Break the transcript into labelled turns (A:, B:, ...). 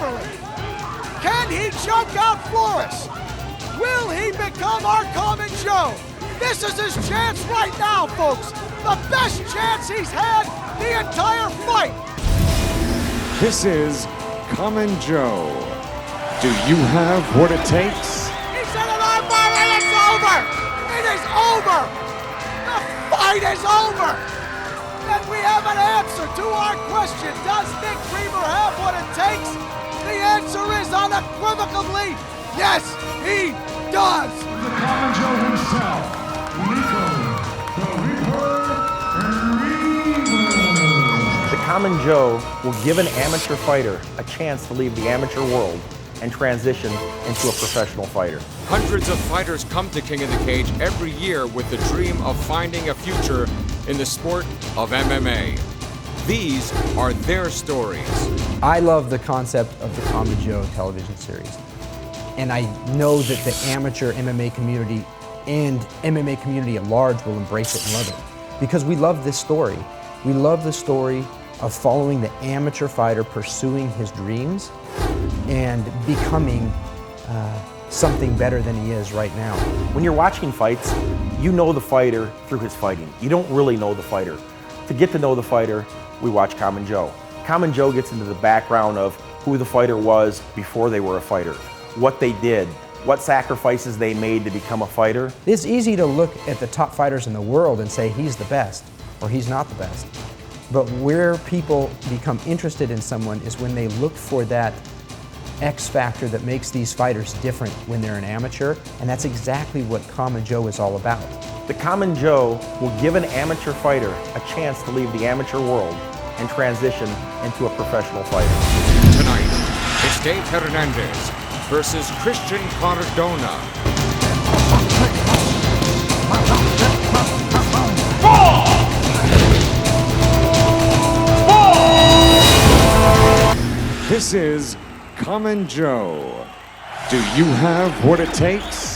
A: Beverly? Can he choke out Flores? Will he become our Common Joe? This is his chance right now, folks. The best chance he's had the entire fight.
B: This is Common Joe. Do you have what it takes?
A: He said it on Murray. It's over. It is over. The fight is over. And we have an answer to our question. Does Nick Creamer have what it takes? The answer is unequivocally yes, he does.
C: The Common Joe himself, Nico the Reaper Reaver.
D: The Common Joe will give an amateur fighter a chance to leave the amateur world and transition into a professional fighter.
E: Hundreds of fighters come to King of the Cage every year with the dream of finding a future in the sport of MMA. These are their stories.
F: I love the concept of the Common Joe television series. And I know that the amateur MMA community and MMA community at large will embrace it and love it. Because we love this story. We love the story of following the amateur fighter pursuing his dreams and becoming something better than he is right now.
D: When you're watching fights, you know the fighter through his fighting. You don't really know the fighter. To get to know the fighter, we watch Common Joe. Common Joe gets into the background of who the fighter was before they were a fighter, what they did, what sacrifices they made to become a fighter.
F: It's easy to look at the top fighters in the world and say he's the best or he's not the best. But where people become interested in someone is when they look for that X factor that makes these fighters different when they're an amateur, and that's exactly what Common Joe is all about.
D: The Common Joe will give an amateur fighter a chance to leave the amateur world and transition into a professional fighter.
E: Tonight, it's Dave Hernandez versus Christian Cardona.
B: This is Common Joe. Do you have what it takes?